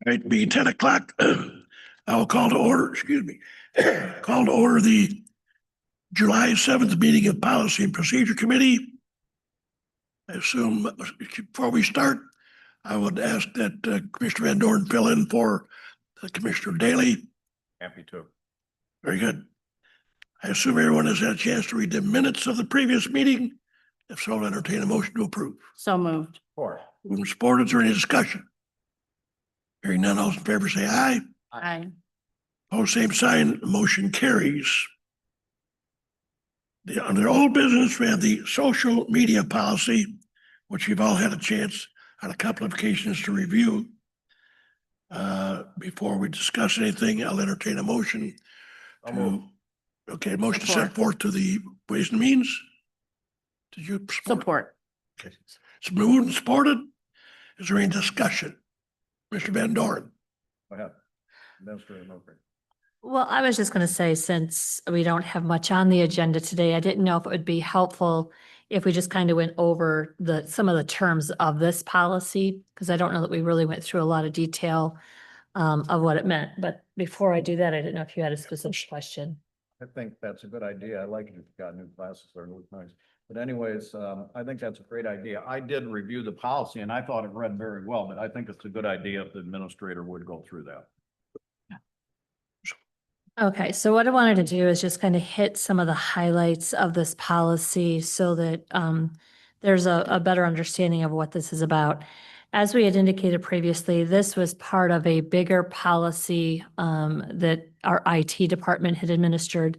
All right, being 10 o'clock, I will call to order, excuse me, call to order the July 7th meeting of Policy and Procedure Committee. I assume before we start, I would ask that Commissioner Van Dorn fill in for Commissioner Daly. Happy to. Very good. I assume everyone has had a chance to read the minutes of the previous meeting. If so, I'll entertain a motion to approve. So moved. Four. Moving supported, is there any discussion? Hearing none, all those in favor say aye. Aye. Oh, same sign, motion carries. Under old business, we have the social media policy, which you've all had a chance on a couple of occasions to review. Before we discuss anything, I'll entertain a motion. Okay, motion to set forth to the Ways and Means. Did you Support? Okay, it's moved and supported. Is there any discussion? Mr. Van Dorn. Go ahead. Administrator Mowbray. Well, I was just going to say, since we don't have much on the agenda today, I didn't know if it would be helpful if we just kind of went over some of the terms of this policy, because I don't know that we really went through a lot of detail of what it meant. But before I do that, I didn't know if you had a specific question. I think that's a good idea. I like it if you've got new classes there, it looks nice. But anyways, I think that's a great idea. I did review the policy and I thought it read very well, but I think it's a good idea if the administrator would go through that. Okay, so what I wanted to do is just kind of hit some of the highlights of this policy so that there's a better understanding of what this is about. As we had indicated previously, this was part of a bigger policy that our IT department had administered.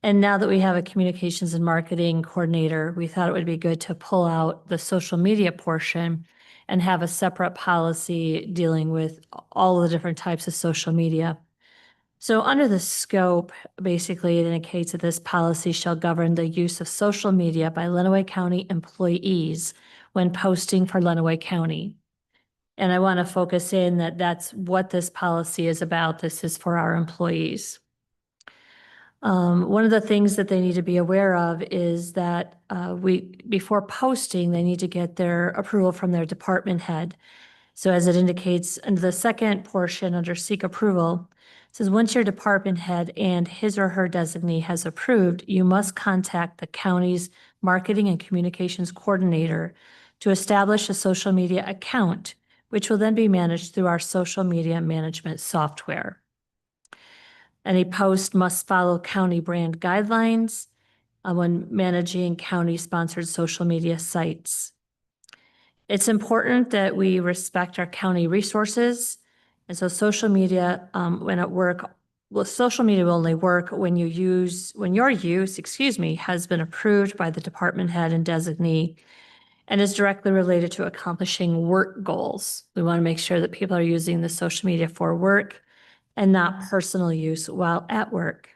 And now that we have a communications and marketing coordinator, we thought it would be good to pull out the social media portion and have a separate policy dealing with all the different types of social media. So under the scope, basically it indicates that this policy shall govern the use of social media by Lenawee County employees when posting for Lenawee County. And I want to focus in that that's what this policy is about. This is for our employees. One of the things that they need to be aware of is that before posting, they need to get their approval from their department head. So as it indicates under the second portion under seek approval, it says once your department head and his or her designee has approved, you must contact the county's marketing and communications coordinator to establish a social media account, which will then be managed through our social media management software. Any post must follow county brand guidelines when managing county-sponsored social media sites. It's important that we respect our county resources. And so social media, social media will only work when your use, has been approved by the department head and designee and is directly related to accomplishing work goals. We want to make sure that people are using the social media for work and not personal use while at work.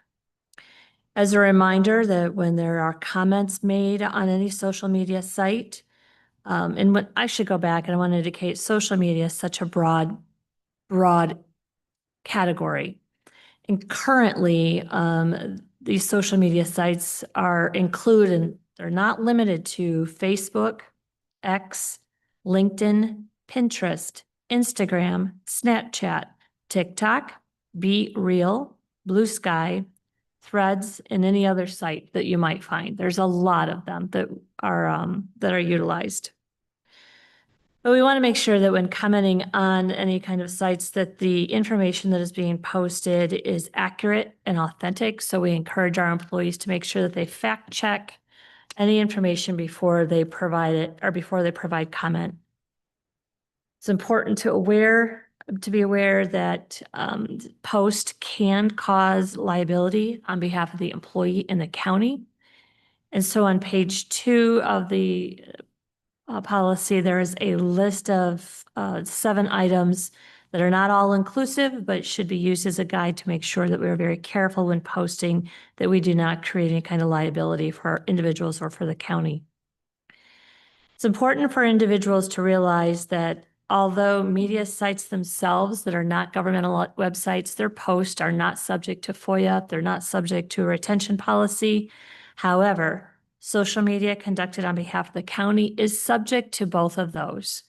As a reminder that when there are comments made on any social media site, and what I should go back and I want to indicate social media is such a broad category. And currently, these social media sites are included, they're not limited to Facebook, X, LinkedIn, Pinterest, Instagram, Snapchat, TikTok, Be Real, Blue Sky, Threads, and any other site that you might find. There's a lot of them that are utilized. But we want to make sure that when commenting on any kind of sites that the information that is being posted is accurate and authentic. So we encourage our employees to make sure that they fact check any information before they provide it or before they provide comment. It's important to be aware that post can cause liability on behalf of the employee in the county. And so on page 2 of the policy, there is a list of 7 items that are not all inclusive, but should be used as a guide to make sure that we are very careful when posting, that we do not create any kind of liability for our individuals or for the county. It's important for individuals to realize that although media sites themselves that are not governmental websites, their posts are not subject to FOIA, they're not subject to a retention policy. However, social media conducted on behalf of the county is subject to both of those.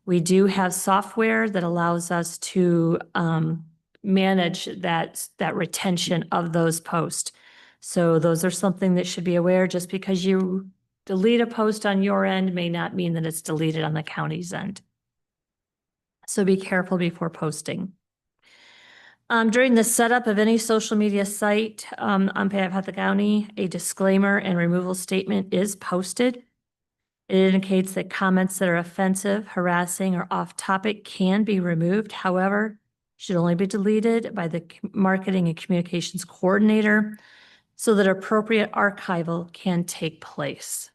We do have software that allows us to manage that retention of those posts. So those are something that should be aware. Just because you delete a post on your end may not mean that it's deleted on the county's end. So be careful before posting. During the setup of any social media site on behalf of the county, a disclaimer and removal statement is posted. It indicates that comments that are offensive, harassing, or off-topic can be removed. However, should only be deleted by the marketing and communications coordinator so that appropriate archival can take place.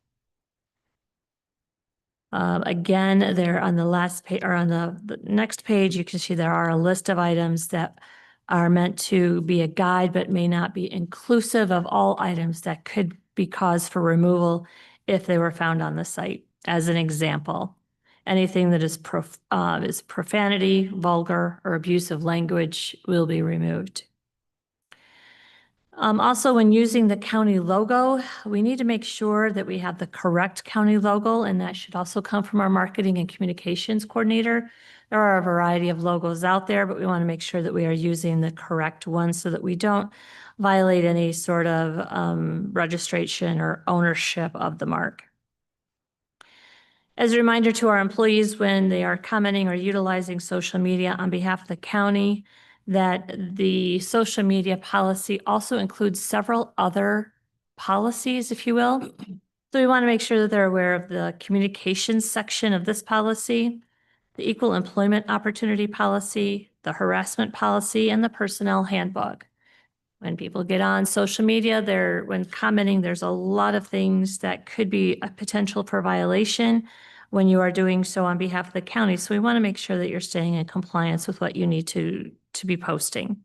Again, there on the last page or on the next page, you can see there are a list of items that are meant to be a guide, but may not be inclusive of all items that could be cause for removal if they were found on the site. As an example, anything that is profanity, vulgar, or abusive language will be removed. Also, when using the county logo, we need to make sure that we have the correct county logo, and that should also come from our marketing and communications coordinator. There are a variety of logos out there, but we want to make sure that we are using the correct one so that we don't violate any sort of registration or ownership of the mark. As a reminder to our employees when they are commenting or utilizing social media on behalf of the county, that the social media policy also includes several other policies, if you will. So we want to make sure that they're aware of the communications section of this policy, the equal employment opportunity policy, the harassment policy, and the personnel handbook. When people get on social media, when commenting, there's a lot of things that could be a potential for violation when you are doing so on behalf of the county. So we want to make sure that you're staying in compliance with what you need to be posting.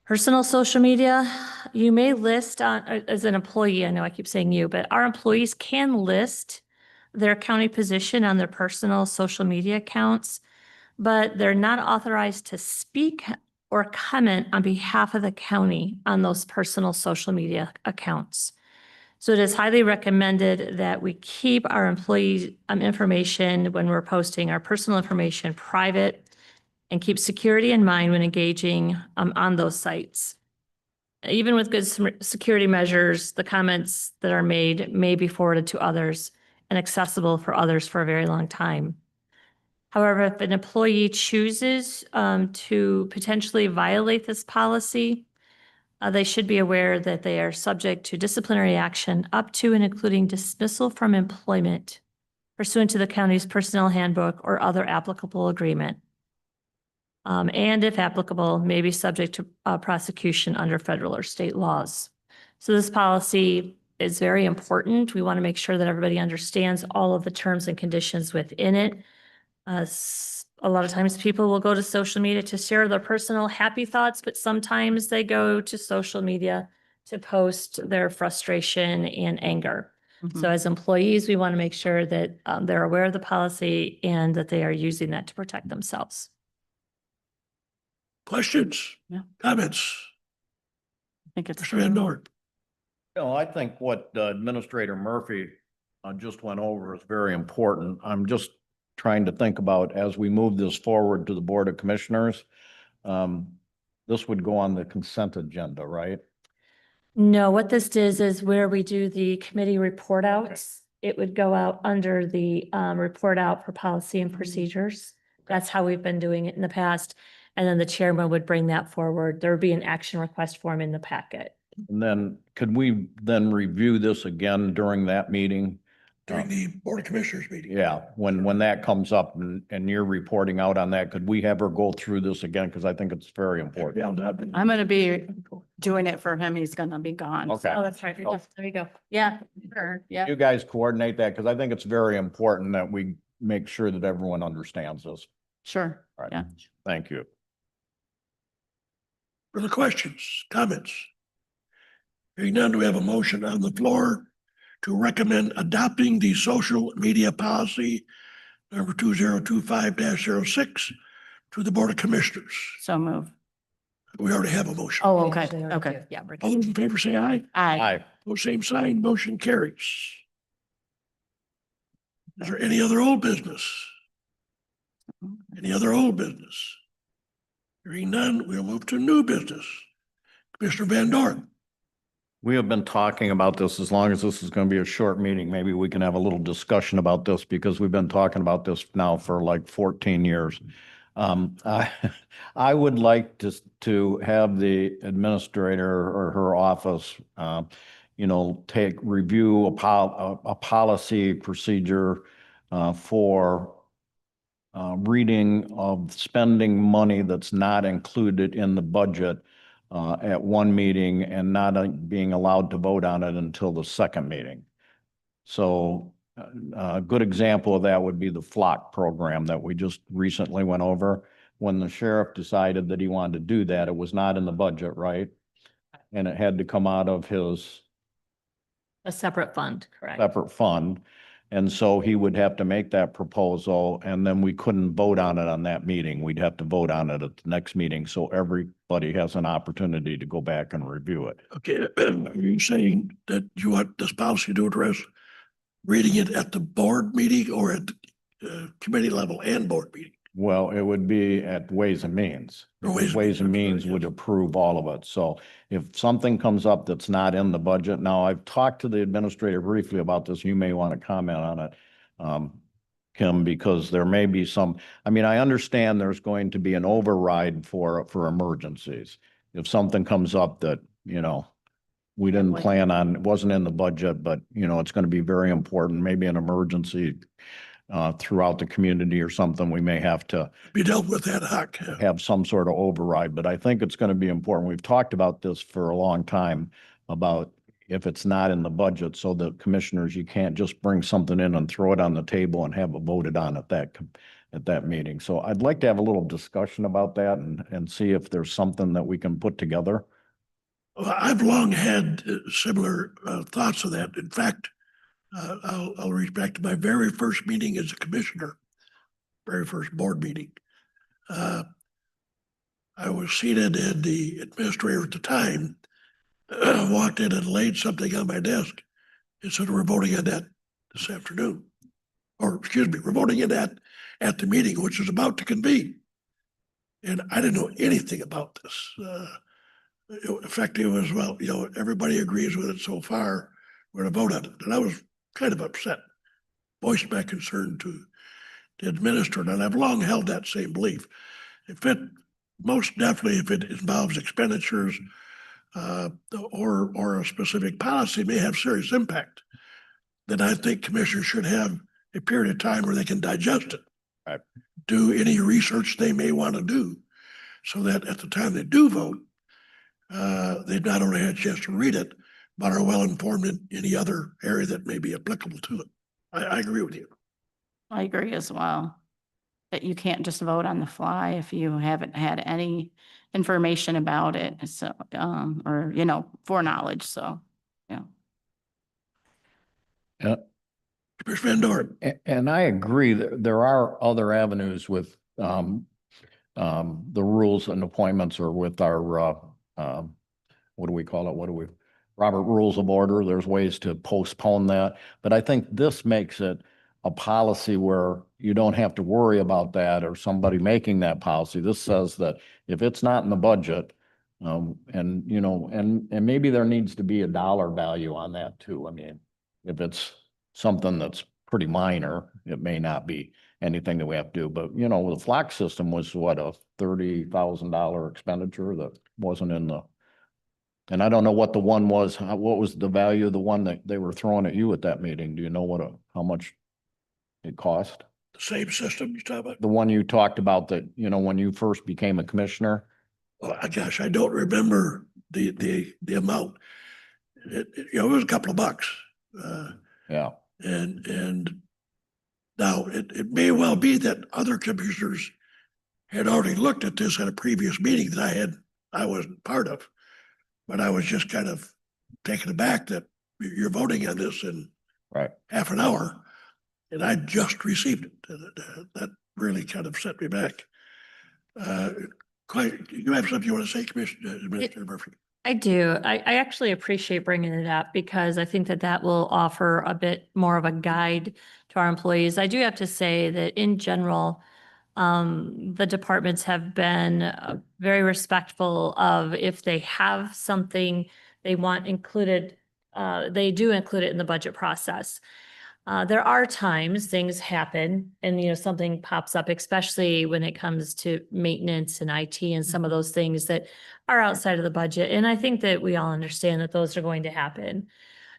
Personal social media, you may list on, as an employee, I know I keep saying you, but our employees can list their county position on their personal social media accounts, but they're not authorized to speak or comment on behalf of the county on those personal social media accounts. So it is highly recommended that we keep our employee information when we're posting our personal information private and keep security in mind when engaging on those sites. Even with good security measures, the comments that are made may be forwarded to others and accessible for others for a very long time. However, if an employee chooses to potentially violate this policy, they should be aware that they are subject to disciplinary action up to and including dismissal from employment pursuant to the county's personnel handbook or other applicable agreement. And if applicable, may be subject to prosecution under federal or state laws. So this policy is very important. We want to make sure that everybody understands all of the terms and conditions within it. A lot of times people will go to social media to share their personal happy thoughts, but sometimes they go to social media to post their frustration and anger. So as employees, we want to make sure that they're aware of the policy and that they are using that to protect themselves. Questions? Yeah. Comments? I think it's. Mr. Van Noort? No, I think what Administrator Murphy just went over is very important. I'm just trying to think about as we move this forward to the Board of Commissioners. This would go on the consent agenda, right? No, what this is where we do the committee report outs. It would go out under the report out for policy and procedures. That's how we've been doing it in the past. And then the chairman would bring that forward. There would be an action request form in the packet. And then could we then review this again during that meeting? During the Board of Commissioners meeting? Yeah, when that comes up and you're reporting out on that, could we have her go through this again? Because I think it's very important. Yeah, I'm gonna be doing it for him. He's gonna be gone. Okay. Oh, that's right. Oh. There you go. Yeah, sure, yeah. You guys coordinate that because I think it's very important that we make sure that everyone understands this. Sure, All right. yeah. Thank you. Further questions, comments? Hearing none, do we have a motion on the floor to recommend adopting the social media policy number 2025-06 to the Board of Commissioners? So move. We already have a motion. Oh, okay, okay. Yeah. All those in favor say aye. Aye. Aye. Those same sign, motion carries. Is there any other old business? Any other old business? Hearing none, we'll move to new business. Commissioner Van Dorn. We have been talking about this as long as this is going to be a short meeting. Maybe we can have a little discussion about this because we've been talking about this now for like 14 years. I would like to have the administrator or her office, review a policy procedure for reading of spending money that's not included in the budget at one meeting and not being allowed to vote on it until the second meeting. So a good example of that would be the flock program that we just recently went over. When the sheriff decided that he wanted to do that, it was not in the budget, right? And it had to come out of his A separate fund, correct? separate fund. And so he would have to make that proposal and then we couldn't vote on it on that meeting. We'd have to vote on it at the next meeting. So everybody has an opportunity to go back and review it. Okay, are you saying that you want this policy to address reading it at the board meeting or at the committee level and board meeting? Well, it would be at Ways and Means. Or Ways and Ways and Means, Means would approve all of it. So if something comes up that's not in the budget, now I've talked to the administrator briefly about this. You may want to comment on it, Kim, because there may be some, I understand there's going to be an override for emergencies. If something comes up that, we didn't plan on, it wasn't in the budget, but it's going to be very important, maybe an emergency throughout the community or something, we may have to Be dealt with ad hoc. have some sort of override, but I think it's going to be important. We've talked about this for a long time about if it's not in the budget, so the commissioners, you can't just bring something in and throw it on the table and have it voted on at that meeting. So I'd like to have a little discussion about that and see if there's something that we can put together. Well, I've long had similar thoughts of that. In fact, I'll reach back to my very first meeting as a commissioner, very first board meeting. I was seated and the administrator at the time walked in and laid something on my desk and said, we're voting on that this afternoon. Or excuse me, we're voting on that at the meeting, which is about to convene. And I didn't know anything about this. In fact, it was, well, everybody agrees with it so far, we're gonna vote on it. And I was kind of upset, voiced my concern to the administrator, and I've long held that same belief. Most definitely, if it involves expenditures or a specific policy may have serious impact, then I think commissioners should have a period of time where they can digest it. Right. Do any research they may want to do, so that at the time they do vote, they've not only had a chance to read it, but are well informed in any other area that may be applicable to them. I agree with you. I agree as well. That you can't just vote on the fly if you haven't had any information about it, so, or, foreknowledge, so, yeah. Yeah. Commissioner Van Dorn. And I agree that there are other avenues with the rules and appointments or with our what do we call it? Robert Rules of Order. There's ways to postpone that. But I think this makes it a policy where you don't have to worry about that or somebody making that policy. This says that if it's not in the budget, and maybe there needs to be a dollar value on that too. If it's something that's pretty minor, it may not be anything that we have to do. But, the flock system was what, a $30,000 expenditure that wasn't in the, and I don't know what the one was. What was the value of the one that they were throwing at you at that meeting? Do you know how much it cost? The same system you talk about? The one you talked about that, when you first became a commissioner? Well, gosh, I don't remember the amount. It was a couple of bucks. Yeah. And now it may well be that other commissioners had already looked at this at a previous meeting that I wasn't part of, but I was just kind of taken aback that you're voting on this in Right. half an hour, and I just received it. That really kind of set me back. You have something you want to say, Commissioner Administrator Murphy? I do. I actually appreciate bringing it up because I think that that will offer a bit more of a guide to our employees. I do have to say that in general, the departments have been very respectful of if they have something they want included, they do include it in the budget process. There are times things happen and, something pops up, especially when it comes to maintenance and IT and some of those things that are outside of the budget. And I think that we all understand that those are going to happen.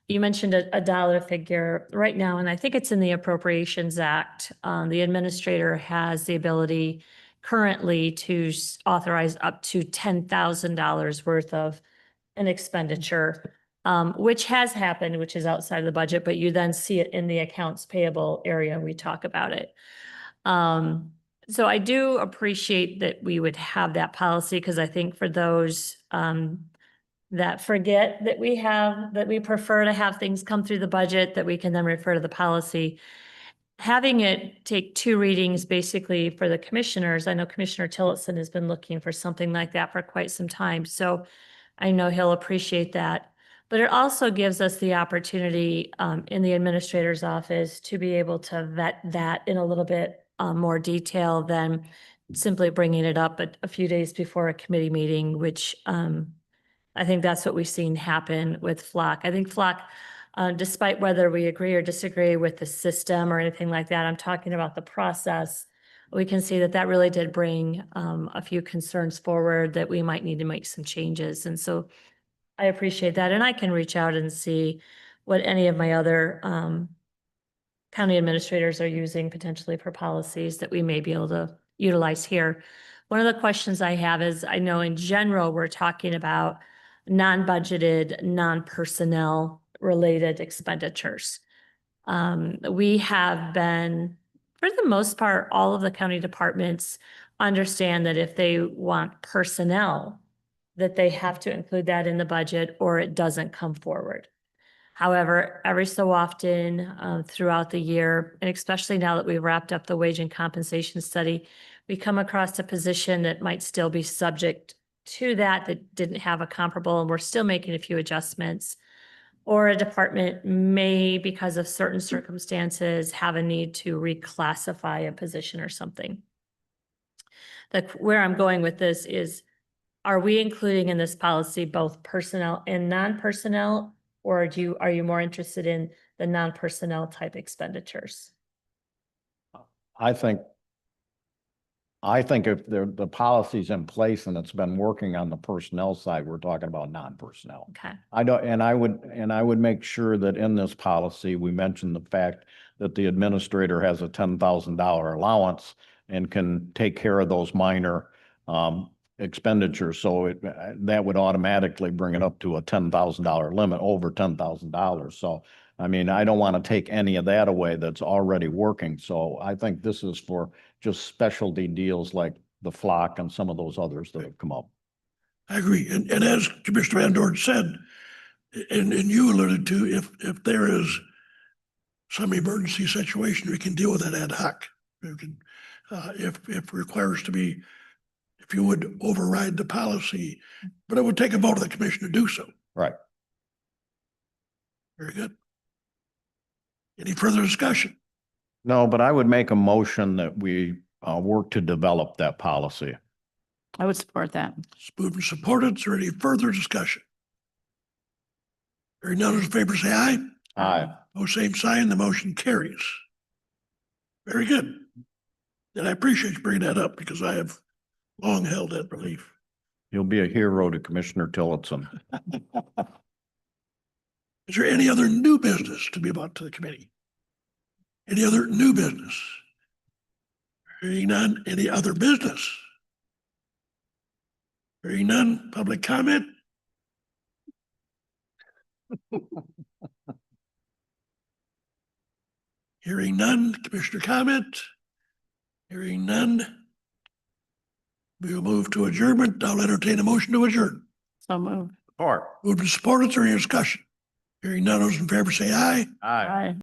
You mentioned a dollar figure right now, and I think it's in the Appropriations Act. The administrator has the ability currently to authorize up to $10,000 worth of an expenditure, which has happened, which is outside of the budget, but you then see it in the accounts payable area, and we talk about it. So I do appreciate that we would have that policy, because I think for those that forget that we prefer to have things come through the budget, that we can then refer to the policy. Having it take 2 readings basically for the commissioners, I know Commissioner Tillotson has been looking for something like that for quite some time, so I know he'll appreciate that. But it also gives us the opportunity in the administrator's office to be able to vet that in a little bit more detail than simply bringing it up a few days before a committee meeting, which I think that's what we've seen happen with Flock. I think Flock, despite whether we agree or disagree with the system or anything like that, I'm talking about the process. We can see that that really did bring a few concerns forward that we might need to make some changes. And so I appreciate that. And I can reach out and see what any of my other county administrators are using potentially for policies that we may be able to utilize here. One of the questions I have is, I know in general, we're talking about non-budgeted, non-personnel related expenditures. We have been, for the most part, all of the county departments understand that if they want personnel, that they have to include that in the budget or it doesn't come forward. However, every so often throughout the year, and especially now that we've wrapped up the wage and compensation study, we come across a position that might still be subject to that didn't have a comparable, and we're still making a few adjustments. Or a department may, because of certain circumstances, have a need to reclassify a position or something. Where I'm going with this is, are we including in this policy both personnel and non-personnel, or are you more interested in the non-personnel type expenditures? I think if the policy's in place and it's been working on the personnel side, we're talking about non-personnel. Okay. I would make sure that in this policy, we mention the fact that the administrator has a $10,000 allowance and can take care of those minor expenditures. So that would automatically bring it up to a $10,000 limit, over $10,000. So, I mean, I don't want to take any of that away that's already working. So I think this is for just specialty deals like the Flock and some of those others that have come up. I agree. And as Commissioner Van Dorn said, and you alluded to, if there is some emergency situation, we can deal with that ad hoc. We can, if it requires to be, if you would override the policy, but it would take a vote of the commission to do so. Right. Very good. Any further discussion? No, but I would make a motion that we work to develop that policy. I would support that. It's moved and supported. Is there any further discussion? Hearing none, those in favor say aye. Aye. Oh, same sign, the motion carries. Very good. And I appreciate you bringing that up because I have long held that belief. You'll be a hero to Commissioner Tillotson. Is there any other new business to be brought to the committee? Any other new business? Hearing none, any other business? Hearing none, public comment? Hearing none, commissioner comment? Hearing none. We will move to adjournment. I'll entertain a motion to adjourn. So moved. Support. Moved and supported. Is there any discussion? Hearing none, those in favor say aye. Aye. Aye.